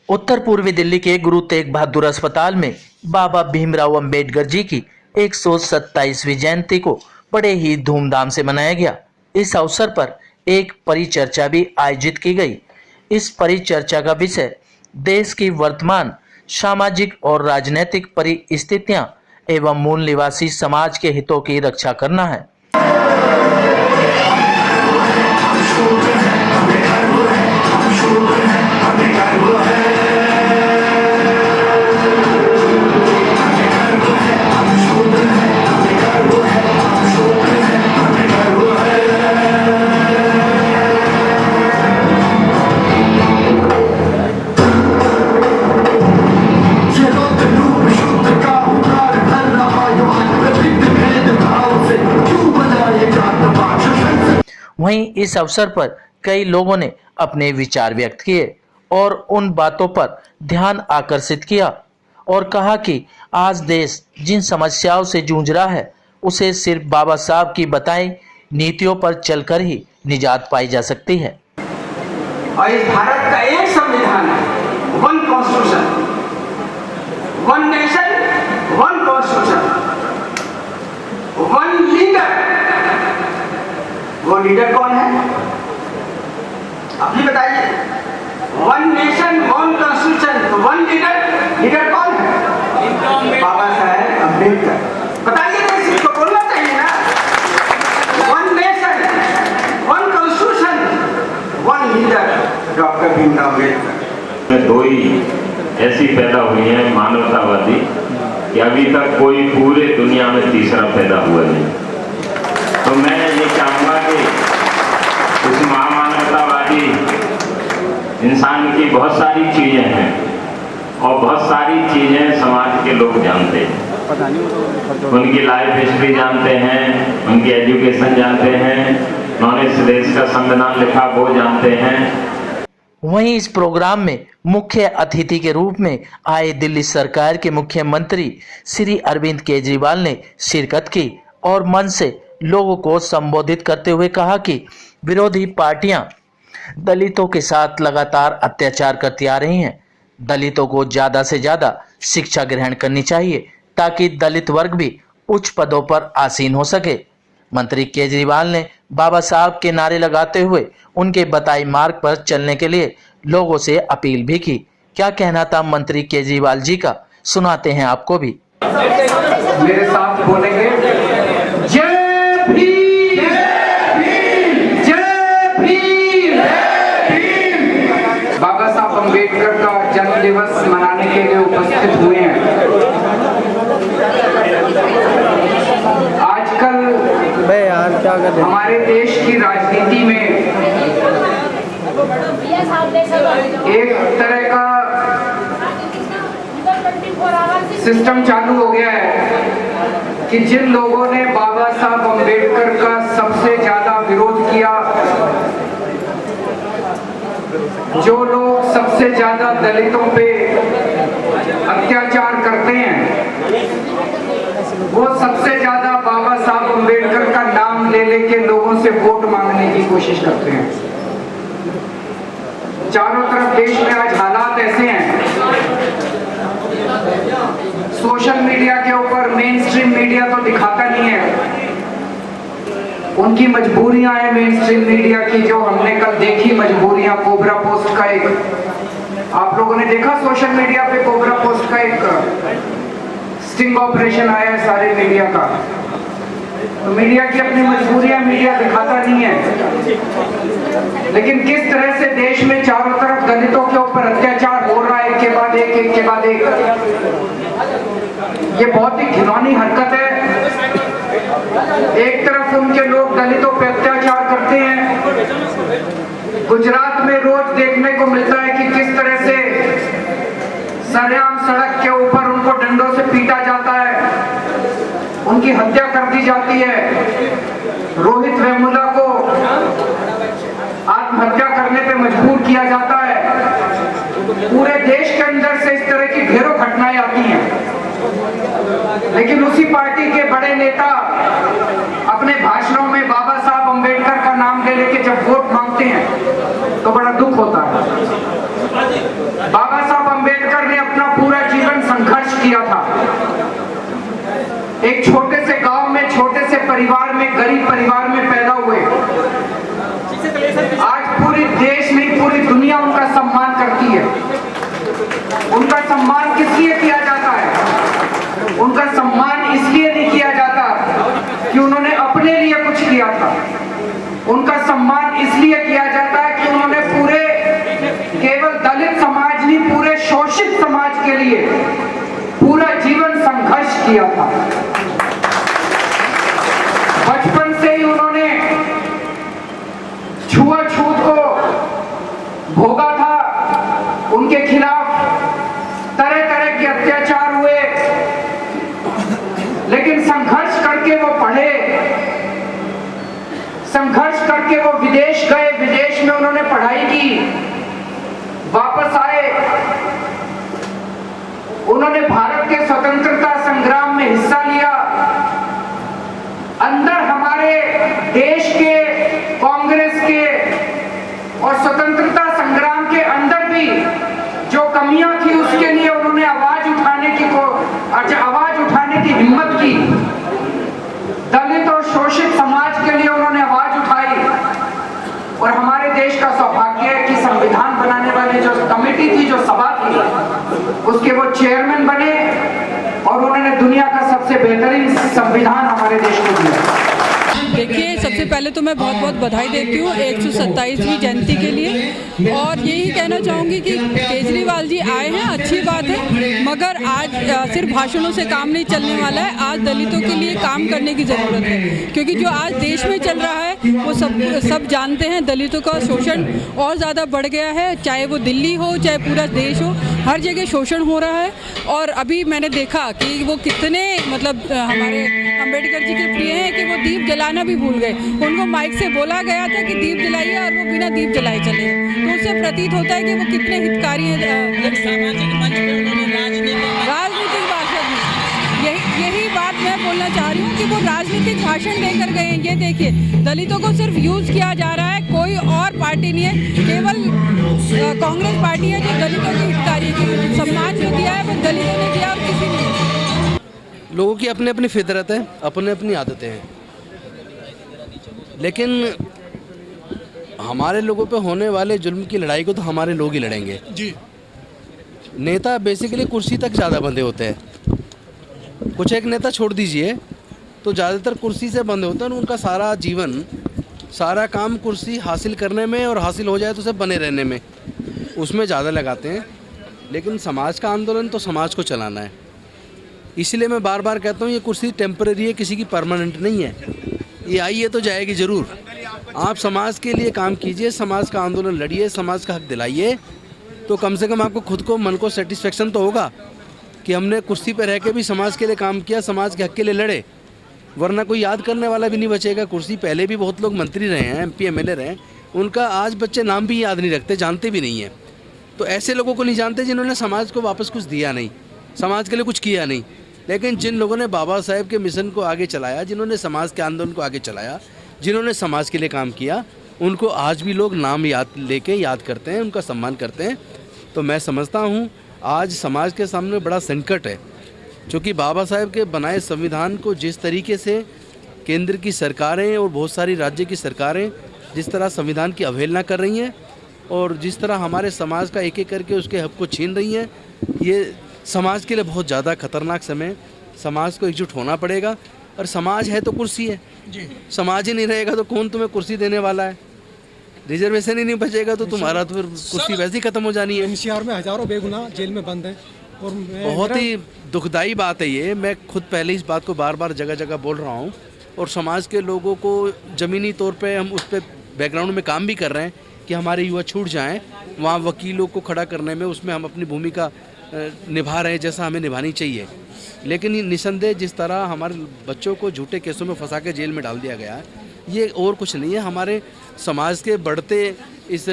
उत्तर पूर्वी दिल्ली के गुरु तेग बहादुर अस्पताल में बाबा भीमराव अंबेडकर जी की 127वीं जयंती को बड़े ही धूमधाम से मनाया गया। इस अवसर पर एक परिचर्चा भी आयोजित की गई। इस परिचर्चा का विषय देश की वर्तमान सामाजिक और राजनीतिक परिस्थितियां एवं मूल निवासी समाज के हितों की रक्षा करना है। वहीं इस अवसर पर कई लोगों ने अपने विचार व्यक्त किए और उन बातों पर ध्यान आकर्षित किया और कहा कि आज देश जिन समस्याओं से जूझ रहा है उसे सिर्फ बाबा साहब की बताई नीतियों पर चलकर ही निजात पाई जा सकती है। और इस भारत का एक संविधान है, one constitution, one nation, one constitution, one leader. वो लीडर कौन है आप ही बताइए। One nation, one constitution, one leader, leader कौन है? बाबा साहेब अम्बेडकर। बताइए तो इसको बोलना चाहिए ना। One nation, one constitution, one leader, doctor Bhimrao Ambedkar. दो ही ऐसी पैदा हुई है मानवतावादी कि अभी तक कोई पूरे दुनिया में तीसरा पैदा हुआ नहीं। तो मैं ये चाहूँगा कि उस महामानवतावादी इंसान की बहुत सारी चीज़ें हैं और बहुत सारी चीज़ें समाज के लोग जानते हैं। उनकी लाइफ हिस्ट्री जानते हैं, उनकी एजुकेशन जानते हैं, उन्होंने इस देश का संविधान लिखा वो जानते हैं। वहीं इस प्रोग्राम में मुख्य अतिथि के रूप में आए दिल्ली सरकार के मुख्यमंत्री श्री अरविंद केजरीवाल ने शिरकत की और मंच से लोगों को संबोधित करते हुए कहा कि विरोधी पार्टियां दलितों के साथ लगातार अत्याचार करती आ रही हैं। दलितों को ज्यादा से ज्यादा शिक्षा ग्रहण करनी चाहिए ताकि दलित वर्ग भी उच्च पदों पर आसीन हो सके। मंत्री केजरीवाल ने बाबा साहब के नारे लगाते हुए उनके बताए मार्ग पर चलने के लिए लोगों से अपील भी की। क्या कहना था मंत्री केजरीवाल जी का, सुनाते हैं आपको भी। मेरे साथ बोलेंगे, जय भीम, जय भीम, जय भीम। बाबा साहब अम्बेडकर का जन्म दिवस मनाने के लिए उपस्थित हुए हैं। आजकल हमारे देश की राजनीति में एक तरह का सिस्टम चालू हो गया है कि जिन लोगों ने बाबा साहब अम्बेडकर का सबसे ज्यादा विरोध किया, जो लोग सबसे ज्यादा दलितों पे अत्याचार करते हैं, वो सबसे ज्यादा बाबा साहब अम्बेडकर का नाम ले लेके लोगों से वोट मांगने की कोशिश करते हैं। चारों तरफ देश में आज हालात ऐसे हैं, सोशल मीडिया के ऊपर मेन स्ट्रीम मीडिया तो दिखाता नहीं है, उनकी मजबूरियां हैं मेन स्ट्रीम मीडिया की, जो हमने कल देखी मजबूरियां। कोबरा पोस्ट का एक, आप लोगों ने देखा सोशल मीडिया पे कोबरा पोस्ट का एक स्टिंग ऑपरेशन आया है सारे मीडिया का। तो मीडिया की अपनी मजबूरियां मीडिया दिखाता नहीं है, लेकिन किस तरह से देश में चारों तरफ दलितों के ऊपर अत्याचार हो रहा है, एक के बाद एक, एक के बाद एक। ये बहुत ही घिनौनी हरकत है। एक तरफ उनके लोग दलितों पे अत्याचार करते हैं, गुजरात में रोज देखने को मिलता है कि किस तरह से सरेआम सड़क के ऊपर उनको डंडों से पीटा जाता है, उनकी हत्या कर दी जाती है। रोहित वेमुला को आत्महत्या करने पे मजबूर किया जाता है। पूरे देश के अंदर से इस तरह की ढेरों घटनाएं आती हैं, लेकिन उसी पार्टी के बड़े नेता अपने भाषणों में बाबा साहब अम्बेडकर का नाम ले लेके जब वोट मांगते हैं तो बड़ा दुख होता है। बाबा साहब पूरे देश में पूरी दुनिया उनका सम्मान करती है। उनका सम्मान किस लिए किया जाता है? उनका सम्मान इसलिए नहीं किया जाता कि उन्होंने अपने लिए कुछ किया था। उनका सम्मान इसलिए किया जाता है कि उन्होंने पूरे केवल दलित समाज नहीं, पूरे शोषित समाज के लिए पूरा जीवन संघर्ष किया था। बचपन से ही उन्होंने छुआछूत को भोगा था। उनके खिलाफ तरह तरह के अत्याचार हुए, लेकिन संघर्ष करके वो पढ़े, संघर्ष करके वो विदेश गए, विदेश में उन्होंने पढ़ाई की, वापस आए। उन्होंने भारत के स्वतंत्रता संग्राम में हिस्सा लिया। अंदर हमारे देश के, कांग्रेस के और स्वतंत्रता संग्राम के अंदर भी जो कमियां थी उसके लिए उन्होंने आवाज उठाने की हिम्मत की। दलित और शोषित समाज के लिए उन्होंने आवाज उठाई। और हमारे देश का सौभाग्य है कि संविधान बनाने वाली जो कमेटी थी, जो सभा थी, उसके वो चेयरमैन बने और उन्होंने दुनिया का सबसे बेहतरीन संविधान हमारे देश को दिया। देखिए, सबसे पहले तो मैं बहुत बहुत बधाई देती हूँ 127वीं जयंती के लिए। और यही कहना चाहूँगी कि केजरीवाल जी आए हैं, अच्छी बात है, मगर आज सिर्फ भाषणों से काम नहीं चलने वाला है। आज दलितों के लिए काम करने की ज़रूरत है, क्योंकि जो आज देश में चल रहा है वो सब जानते हैं। दलितों का शोषण और ज़्यादा बढ़ गया है, चाहे वो दिल्ली हो चाहे पूरा देश हो, हर जगह शोषण हो रहा है। और अभी मैंने देखा कि वो कितने हमारे अम्बेडकर जी के प्रिय हैं कि वो दीप जलाना भी भूल गए। उनको माइक से बोला गया था कि दीप जलाइए और वो बिना दीप जलाए चले। तो उससे प्रतीत होता है कि वो कितने हितकारी हैं। सामाजिक मंच पे उन्होंने राजनीतिक भाषण में यही बात मैं बोलना चाह रही हूँ कि वो राजनीतिक भाषण देकर गए हैं। ये देखिए, दलितों को सिर्फ यूज़ किया जा रहा है, कोई और पार्टी नहीं है, केवल कांग्रेस पार्टी है जो दलितों की हितकारी की सम्मान जो दिया है वो दलितों ने दिया और किसी ने। लोगों की अपनी अपनी फितरत है, अपनी अपनी आदतें हैं, लेकिन हमारे लोगों पे होने वाले जुल्म की लड़ाई को तो हमारे लोग ही लड़ेंगे जी। नेता बेसिकली कुर्सी तक ज़्यादा बंधे होते हैं। कुछ एक नेता छोड़ दीजिए तो ज़्यादातर कुर्सी से बंधे होते हैं। उनका सारा जीवन, सारा काम कुर्सी हासिल करने में, और हासिल हो जाए तो सिर्फ बने रहने में, उसमें ज़्यादा लगाते हैं। लेकिन समाज का आंदोलन तो समाज को चलाना है। इसलिए मैं बार बार कहता हूँ ये कुर्सी टेम्परेरी है, किसी की परमानेंट नहीं है। ये आई है तो जाएगी ज़रूर। आप समाज के लिए काम कीजिए, समाज का आंदोलन लड़िए, समाज का हक दिलाइए, तो कम से कम आपको खुद को, मन को सेटिस्फेक्शन तो होगा कि हमने कुर्सी पर रह के भी समाज के लिए काम किया, समाज के हक के लिए लड़े। वरना कोई याद करने वाला भी नहीं बचेगा। कुर्सी पहले भी बहुत लोग मंत्री रहे हैं, MP MLA रहे हैं, उनका आज बच्चे नाम भी याद नहीं रखते, जानते भी नहीं हैं। तो ऐसे लोगों को नहीं जानते जिन्होंने समाज को वापस कुछ दिया नहीं, समाज के लिए कुछ किया नहीं। लेकिन जिन लोगों ने बाबा साहेब के मिशन को आगे चलाया, जिन्होंने समाज के आंदोलन को आगे चलाया, जिन्होंने समाज के लिए काम किया, उनको आज भी लोग नाम याद करते हैं, उनका सम्मान करते हैं। तो मैं समझता हूँ आज समाज के सामने बड़ा संकट है, क्योंकि बाबा साहेब के बनाए संविधान को जिस तरीके से केंद्र की सरकारें और बहुत सारी राज्य की सरकारें जिस तरह संविधान की अवहेलना कर रही हैं और जिस तरह हमारे समाज का एक एक करके उसके हक को छीन रही हैं, ये समाज के लिए बहुत ज़्यादा खतरनाक समय। समाज को एकजुट होना पड़ेगा। और समाज है तो कुर्सी है जी। समाज ही नहीं रहेगा तो कौन तुम्हें कुर्सी देने वाला है? रिजर्वेशन ही नहीं बचेगा तो तुम्हारा तो फिर कुर्सी वैसे ही खत्म हो जानी है। NCR में हजारों बेगुनाह जेल में बंद हैं और बहुत ही दुखदाई बात है ये। मैं खुद पहले इस बात को बार बार जगह जगह बोल रहा हूँ और समाज के लोगों को ज़मीनी तौर पे हम उस पर बैकग्राउंड में काम भी कर रहे हैं कि हमारे युवा छूट जाएं। वहाँ वकीलों को खड़ा करने में उसमें हम अपनी भूमिका निभा रहे हैं जैसा हमें निभानी चाहिए। लेकिन निसंदेह जिस तरह हमारे बच्चों को झूठे केसों में फंसा के जेल में डाल दिया गया है, ये और कुछ नहीं है। हमारे समाज के बढ़ते इस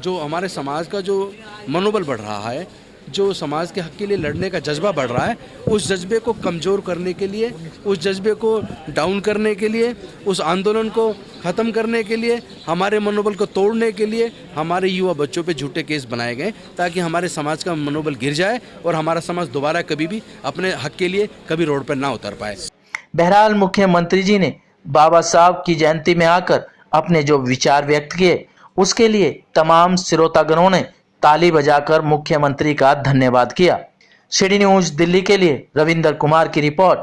जो हमारे समाज का जो मनोबल बढ़ रहा है, जो समाज के हक के लिए लड़ने का जज्बा बढ़ रहा है, उस जज्बे को कमज़ोर करने के लिए, उस जज्बे को डाउन करने के लिए, उस आंदोलन को ख़त्म करने के लिए, हमारे मनोबल को तोड़ने के लिए हमारे युवा बच्चों पे झूठे केस बनाए गए ताकि हमारे समाज का मनोबल गिर जाए और हमारा समाज दोबारा कभी भी अपने हक के लिए कभी रोड पर ना उतर पाए। बहरहाल मुख्यमंत्री जी ने बाबा साहब की जयंती में आकर अपने जो विचार व्यक्त किए उसके लिए तमाम श्रोतागणों ने ताली बजाकर मुख्यमंत्री का धन्यवाद किया। सिटी न्यूज दिल्ली के लिए रविंदर कुमार की रिपोर्ट।